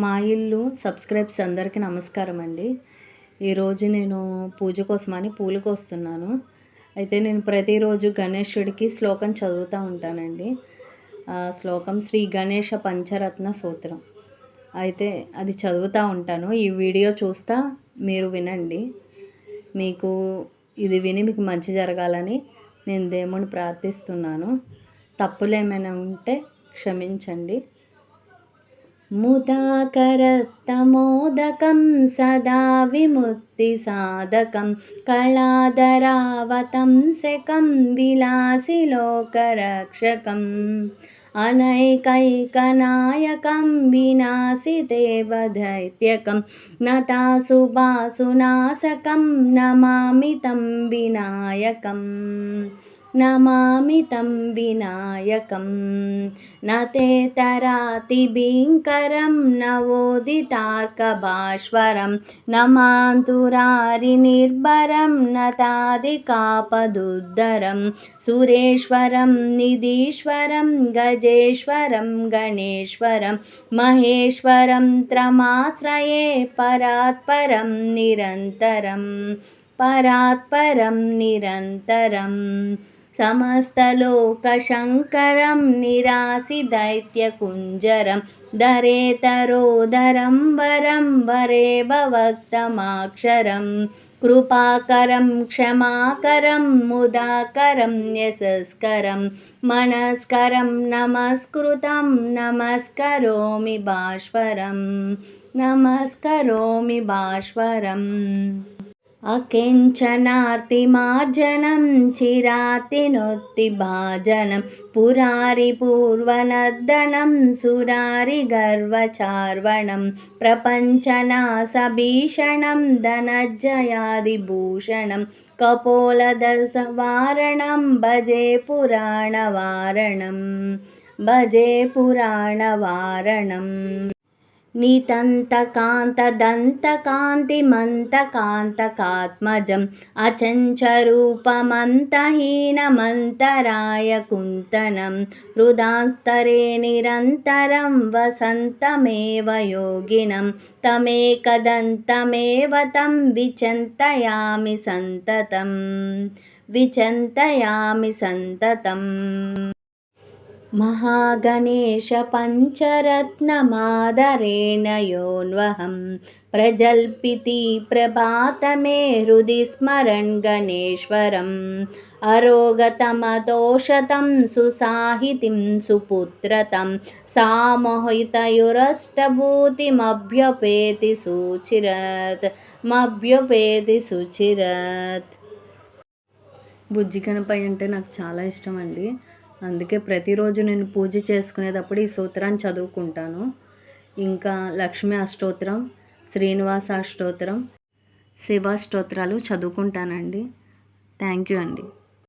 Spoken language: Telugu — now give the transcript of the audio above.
మా ఇల్లు సబ్స్క్రైబ్స్ అందరికీ నమస్కారం అండి. ఈరోజు నేను పూజ కోసమని పూలు కోస్తున్నాను. అయితే నేను ప్రతిరోజు గణేశుడికి శ్లోకం చదువుతూ ఉంటానండి. శ్లోకం శ్రీ గణేశ పంచరత్న సూత్రం. అయితే అది చదువుతూ ఉంటాను. ఈ వీడియో చూస్తా మీరు వినండి. మీకు ఇది విని మీకు మంచి జరగాలని నేను దేవుణ్ణి ప్రార్థిస్తున్నాను. తప్పులు ఏమైనా ఉంటే క్షమించండి. ముదాకరత్తమోదకం సదా విముక్తిసాధకం కళాధరావతంసకం విలాసిలోకరక్షకం అనైకైకనాయకం వినాశిదేవదైత్యకం నతాశుభాసునాశకం నమామి తం వినాయకం. నమామి తం వినాయకం. నతే తరాతిభీంకరం నవోదితార్కభాస్వరం నమాంతురారి నిర్భరం నతాదికాపదుద్దరం సురేశ్వరం నిధీశ్వరం గజేశ్వరం గణేశ్వరం మహేశ్వరం త్రమాశ్రయే పరాత్పరం నిరంతరం. పరాత్పరం నిరంతరం సమస్తలోకశంకరం నిరాసిదైత్యకుంజరం ధరేతరోదరం వరం వరే భవక్తమాక్షరం కృపాకరం క్షమాకరం ముదాకరం యశస్కరం మనస్కరం నమస్కృతం నమస్కరోమి భాస్వరం. నమస్కరోమి భాస్వరం. అకించనార్తిమార్జనం చిరాతినొత్తిభాజనం పురారి పూర్వనర్దనం సురారి గర్వచార్వణం ప్రపంచనాశభీషణం ధనజ్జయాదిభూషణం కపోలదర్శవారణం భజే పురాణవారణం. భజే పురాణవారణం. నితంతకాంతదంతకాంతిమంతకాంతకాత్మజం అచంచరూపమంతహీనమంతరాయకుంతనం హృదాస్తరే నిరంతరం వసంతమేవ యోగినం తమేకదంతమేవ తం విచింతయామి సంతతం. విచింతయామి సంతతం. మహాగణేశ పంచరత్నమాదరేణ యోన్వహం ప్రజల్పితి ప్రభాతమే హృది స్మరన్ గణేశ్వరం అరోగతమదోషతం సుసాహితిం సుపుత్రతం సామోహితయురష్టభూతిమభ్యుపేతి సుచిరత్. మభ్యుపేతి సుచిరత్. బుజ్జి గణపయ్య అంటే నాకు చాలా ఇష్టం అండి. అందుకే ప్రతిరోజు నేను పూజ చేసుకునేటప్పుడు ఈ సూత్రాన్ని చదువుకుంటాను. ఇంకా లక్ష్మీ అష్టోత్తరం, శ్రీనివాస అష్టోత్తరం, శివ స్తోత్రాలు చదువుకుంటానండి. థ్యాంక్ యూ అండి.